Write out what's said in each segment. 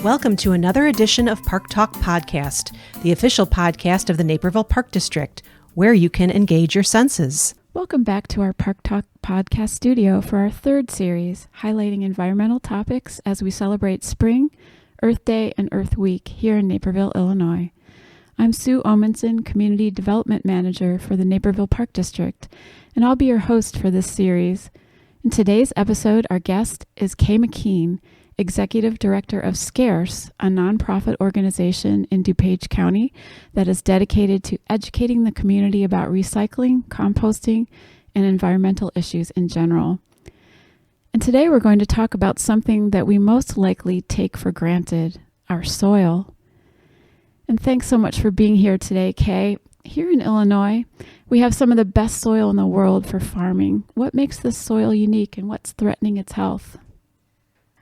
Welcome to another edition of Park Talk Podcast, the official podcast of the Naperville Park District, where you can engage your senses. Welcome back to our Park Talk Podcast studio for our third series, highlighting environmental topics as we celebrate spring, Earth Day, and Earth Week here in Naperville, Illinois. I'm Sue Omenson, Community Development Manager for the Naperville Park District, and I'll be your host for this series. In today's episode, our guest is McKeen, Executive Director of SCARCE, a nonprofit organization in DuPage County that is dedicated to educating the community about recycling, composting, and environmental issues in general. And today we're going to talk about something that we most likely take for granted, our soil. And thanks so much for being here today, Kay. Here in Illinois, we have some of the best soil in the world for farming. What makes this soil unique and what's threatening its health?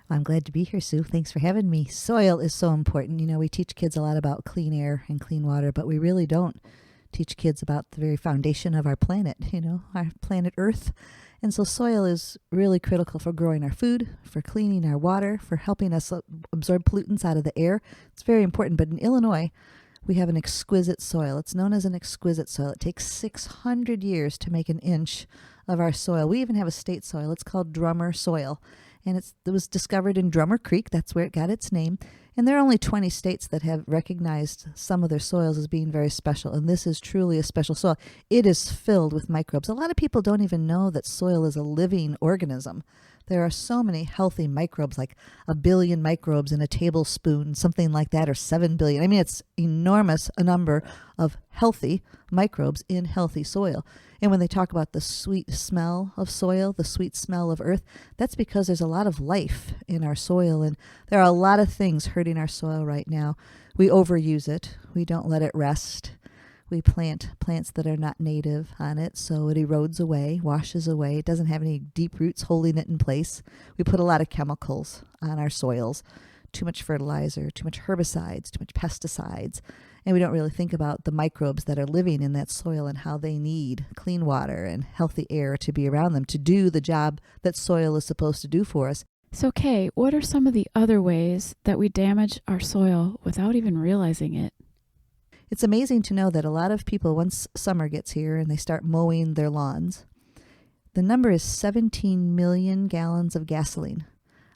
I'm glad to be here, Sue. Thanks for having me. Soil is so important. You know, we teach kids a lot about clean air and clean water, but we really don't teach kids about the very foundation of our planet, our planet Earth. And so soil is really critical for growing our food, for cleaning our water, for helping us absorb pollutants out of the air. It's very important. But in Illinois, we have an exquisite soil. It's known as an exquisite soil. It takes 600 years to make an inch of our soil. We even have a state soil. It's called Drummer soil. And it was discovered in Drummer Creek. That's where it got its name. And there are only 20 states that have recognized some of their soils as being very special. And this is truly a special soil. It is filled with microbes. A lot of people don't even know that soil is a living organism. There are so many healthy microbes, like 1 billion microbes in a tablespoon, something like that, or 7 billion. I mean, it's enormous a number of healthy microbes in healthy soil. And when they talk about the sweet smell of soil, the sweet smell of earth, that's because there's a lot of life in our soil. And there are a lot of things hurting our soil right now. We overuse it. We don't let it rest. We plant plants that are not native on it, so it erodes away, washes away. It doesn't have any deep roots holding it in place. We put a lot of chemicals on our soils, too much fertilizer, too much herbicides, too much pesticides, and we don't really think about the microbes that are living in that soil and how they need clean water and healthy air to be around them to do the job that soil is supposed to do for us. So, Kay, what are some of the other ways that we damage our soil without even realizing it? It's amazing to know that a lot of people, once summer gets here and they start mowing their lawns, the number is 17 million gallons of gasoline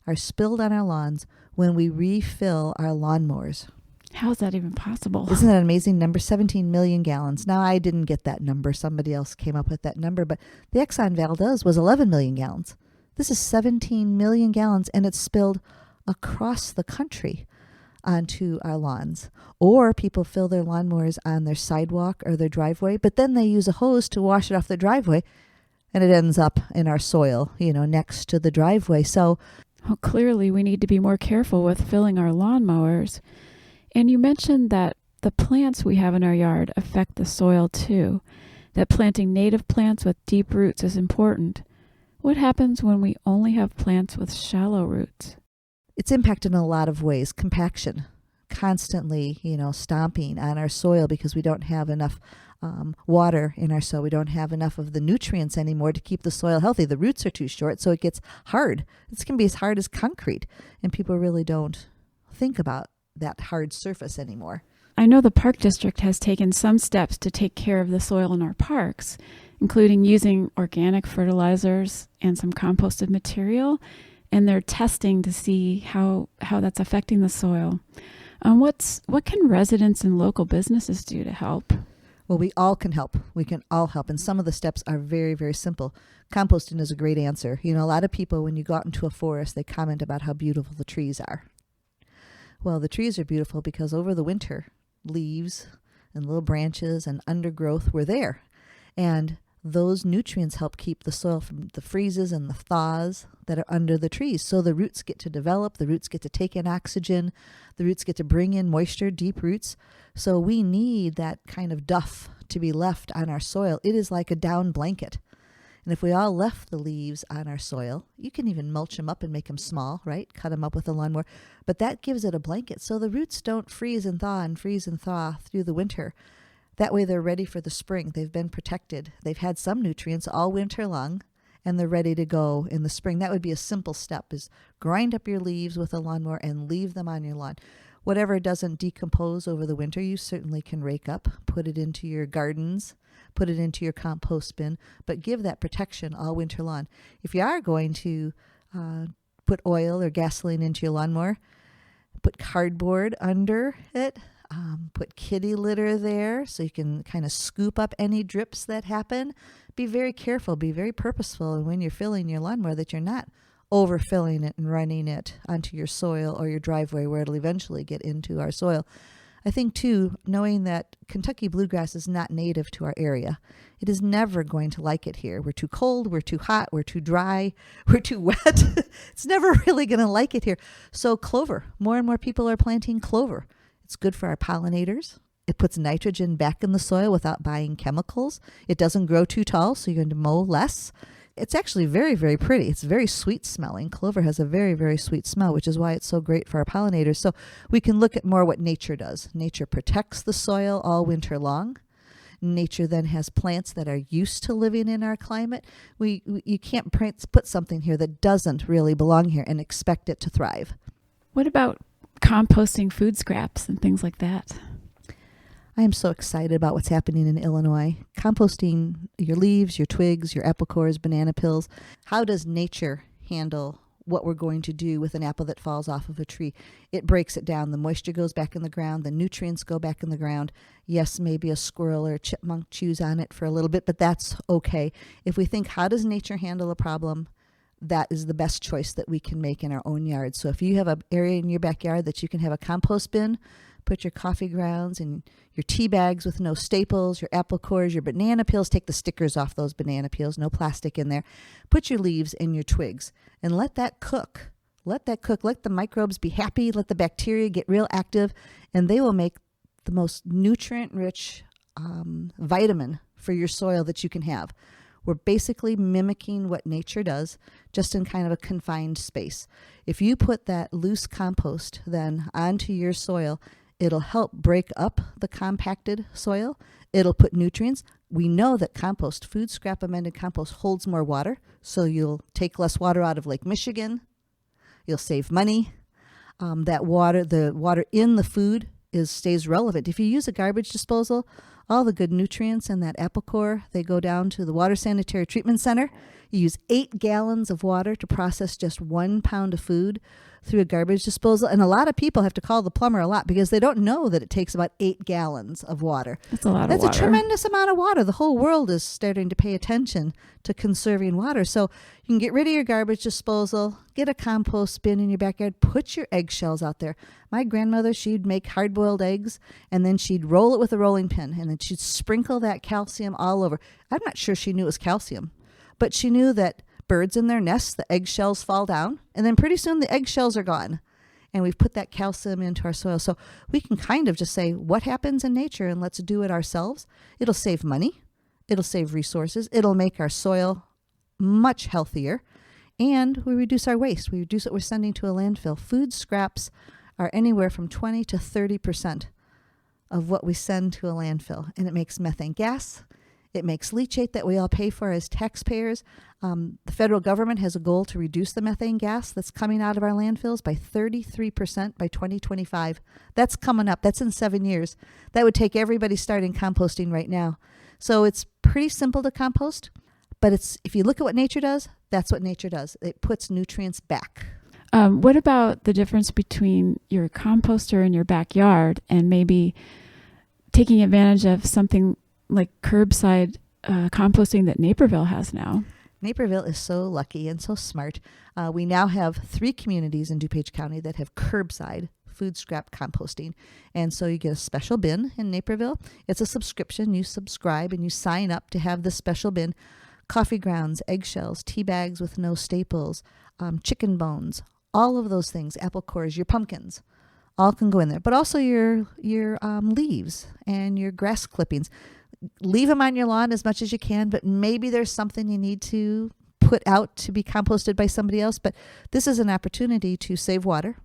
are spilled on our lawns when we refill our lawnmowers. How is that even possible? Isn't that an amazing number? 17 million gallons. Now, I didn't get that number. Somebody else came up with that number, but the Exxon Valdez was 11 million gallons. This is 17 million gallons, and it's spilled across the country onto our lawns. Or people fill their lawnmowers on their sidewalk or their driveway, but then they use a hose to wash it off their driveway, and it ends up in our soil, next to the driveway. So, well, clearly we need to be more careful with filling our lawnmowers. And you mentioned that the plants we have in our yard affect the soil too, that planting native plants with deep roots is important. What happens when we only have plants with shallow roots? It's impacted in a lot of ways. Compaction, constantly, stomping on our soil because we don't have enough water in our soil. We don't have enough of the nutrients anymore to keep the soil healthy. The roots are too short, so it gets hard. This can be as hard as concrete, and people really don't think about that hard surface anymore. I know the Park District has taken some steps to take care of the soil in our parks, including using organic fertilizers and some composted material, and they're testing to see how that's affecting the soil. What can residents and local businesses do to help? Well, we all can help. We can all help. And some of the steps are very, very simple. Composting is a great answer. A lot of people, when you go out into a forest, they comment about how beautiful the trees are. Well, the trees are beautiful because over the winter, leaves and little branches and undergrowth were there. And those nutrients help keep the soil from the freezes and the thaws that are under the trees. So the roots get to develop, the roots get to take in oxygen, the roots get to bring in moisture, deep roots. So we need that kind of duff to be left on our soil. It is like a down blanket. And if we all left the leaves on our soil, you can even mulch them up and make them small, right? Cut them up with a lawnmower. But that gives it a blanket. So the roots don't freeze and thaw through the winter. That way they're ready for the spring. They've been protected. They've had some nutrients all winter long, and they're ready to go in the spring. That would be a simple step, is grind up your leaves with a lawnmower and leave them on your lawn. Whatever doesn't decompose over the winter, you certainly can rake up, put it into your gardens, put it into your compost bin, but give that protection all winter long. If you are going to put oil or gasoline into your lawnmower, put cardboard under it, put kitty litter there so you can kind of scoop up any drips that happen. Be very careful, be very purposeful, and when you're filling your lawnmower that you're not overfilling it and running it onto your soil or your driveway where it'll eventually get into our soil. I think, too, knowing that Kentucky bluegrass is not native to our area, it is never going to like it here. We're too cold, we're too hot, we're too dry, we're too wet. It's never really going to like it here. So clover, more and more people are planting clover. It's good for our pollinators. It puts nitrogen back in the soil without buying chemicals. It doesn't grow too tall, so you're going to mow less. It's actually very, very pretty. It's very sweet smelling. Clover has a very, very sweet smell, which is why it's so great for our pollinators. So we can look at more what nature does. Nature protects the soil all winter long. Nature then has plants that are used to living in our climate. You can't put something here that doesn't really belong here and expect it to thrive. What about composting food scraps and things like that? I am so excited about what's happening in Illinois. Composting your leaves, your twigs, your apple cores, banana peels. How does nature handle what we're going to do with an apple that falls off of a tree? It breaks it down. The moisture goes back in the ground. The nutrients go back in the ground. Yes, maybe a squirrel or a chipmunk chews on it for a little bit, but that's okay. If we think, how does nature handle a problem? That is the best choice that we can make in our own yard. So if you have an area in your backyard that you can have a compost bin, put your coffee grounds and your tea bags with no staples, your apple cores, your banana peels. Take the stickers off those banana peels, no plastic in there. Put your leaves in your twigs and let that cook. Let that cook. Let the microbes be happy. Let the bacteria get real active, and they will make the most nutrient-rich vitamin for your soil that you can have. We're basically mimicking what nature does, just in kind of a confined space. If you put that loose compost then onto your soil, it'll help break up the compacted soil. It'll put nutrients. We know that compost, food scrap amended compost, holds more water, so you'll take less water out of Lake Michigan. You'll save money. That water, the water in the food stays relevant. If you use a garbage disposal, all the good nutrients in that apple core, they go down to the Water Sanitary Treatment Center. You use 8 gallons of water to process just 1 pound of food through a garbage disposal. And a lot of people have to call the plumber a lot because they don't know that it takes about 8 gallons of water. That's a lot of water. That's a tremendous amount of water. The whole world is starting to pay attention to conserving water. So you can get rid of your garbage disposal, get a compost bin in your backyard, put your eggshells out there. My grandmother, she'd make hard-boiled eggs, and then she'd roll it with a rolling pin, and then she'd sprinkle that calcium all over. I'm not sure she knew it was calcium, but she knew that birds in their nests, the eggshells fall down, and then pretty soon the eggshells are gone. And we've put that calcium into our soil. So we can kind of just say, what happens in nature, and let's do it ourselves. It'll save money. It'll save resources. It'll make our soil much healthier. And we reduce our waste. We reduce what we're sending to a landfill. Food scraps are anywhere from 20 to 30% of what we send to a landfill. And it makes methane gas. It makes leachate that we all pay for as taxpayers. The federal government has a goal to reduce the methane gas that's coming out of our landfills by 33% by 2025. That's coming up. That's in 7 years. That would take everybody starting composting right now. So it's pretty simple to compost, but if you look at what nature does, that's what nature does. It puts nutrients back. What about the difference between your composter in your backyard and maybe taking advantage of something like curbside composting that Naperville has now? Naperville is so lucky and so smart. We now have 3 communities in DuPage County that have curbside food scrap composting. And so you get a special bin in Naperville. It's a subscription. You subscribe and you sign up to have this special bin. Coffee grounds, eggshells, tea bags with no staples, chicken bones, all of those things, apple cores, your pumpkins, all can go in there. But also your leaves and your grass clippings. Leave them on your lawn as much as you can, but maybe there's something you need to put out to be composted by somebody else. But this is an opportunity to save water,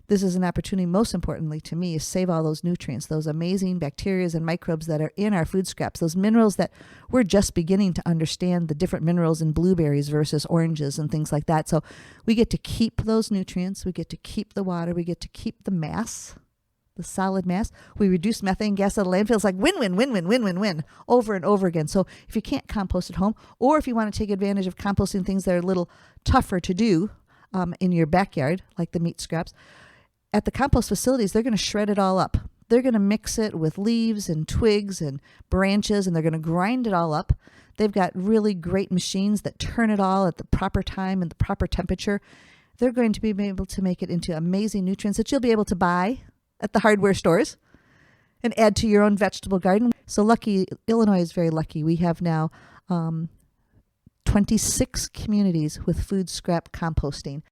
this is an opportunity, most importantly to me, is save all those nutrients, those amazing bacteria and microbes that are in our food scraps, those minerals that we're just beginning to understand, the different minerals in blueberries versus oranges and things like that. So we get to keep those nutrients, we get to keep the water, we get to keep the mass, the solid mass. We reduce methane gas out of landfill. It's like win, over and over again. So if you can't compost at home, or if you want to take advantage of composting things that are a little tougher to do in your backyard, like the meat scraps, at the compost facilities, they're going to shred it all up. They're going to mix it with leaves and twigs and branches, and they're going to grind it all up. They've got really great machines that turn it all at the proper time and the proper temperature. They're going to be able to make it into amazing nutrients that you'll be able to buy at the hardware stores and add to your own vegetable garden. So lucky, Illinois is very lucky. We have now 26 communities with food scrap composting.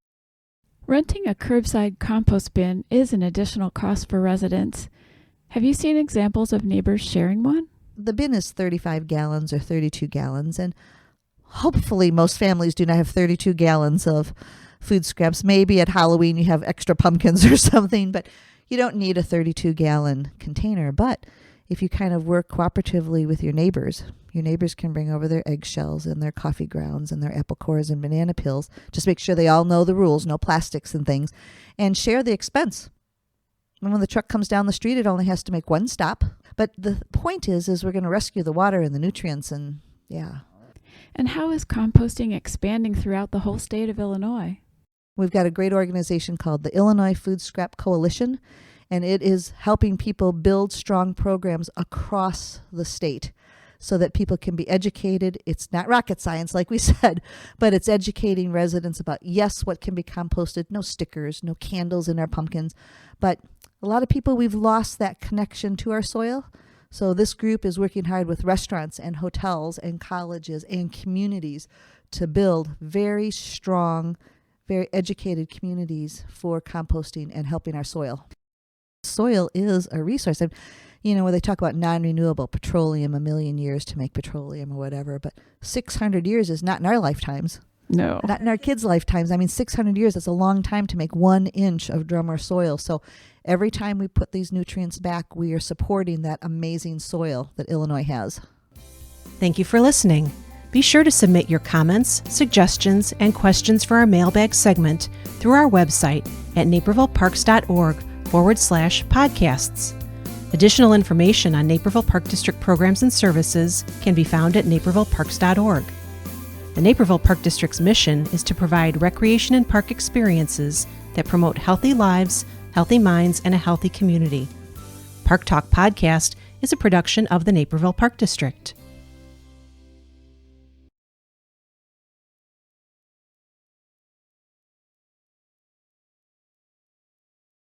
Renting a curbside compost bin is an additional cost for residents. Have you seen examples of neighbors sharing one? The bin is 35 gallons or 32 gallons, and hopefully most families do not have 32 gallons of food scraps. Maybe at Halloween you have extra pumpkins or something, but you don't need a 32-gallon container. But if you kind of work cooperatively with your neighbors can bring over their eggshells and their coffee grounds and their apple cores and banana peels. Just make sure they all know the rules, no plastics and things, and share the expense. And when the truck comes down the street, it only has to make one stop. But the point is we're going to rescue the water and the nutrients, and yeah. And how is composting expanding throughout the whole state of Illinois? We've got a great organization called the Illinois Food Scrap Coalition, and it is helping people build strong programs across the state so that people can be educated. It's not rocket science, like we said, but it's educating residents about, yes, what can be composted, no stickers, no candles in our pumpkins. But a lot of people, we've lost that connection to our soil. So this group is working hard with restaurants and hotels and colleges and communities to build very strong, very educated communities for composting and helping our soil. Soil is a resource. And, when they talk about non-renewable petroleum, 1 million years to make petroleum or whatever, but 600 years is not in our lifetimes. No. Not in our kids' lifetimes. 600 years, that's a long time to make 1 inch of drum or soil. So every time we put these nutrients back, we are supporting that amazing soil that Illinois has. Thank you for listening. Be sure to submit your comments, suggestions, and questions for our mailbag segment through our website at napervilleparks.org/podcasts. Additional information on Naperville Park District programs and services can be found at napervilleparks.org. The Naperville Park District's mission is to provide recreation and park experiences that promote healthy lives, healthy minds, and a healthy community. Park Talk Podcast is a production of the Naperville Park District.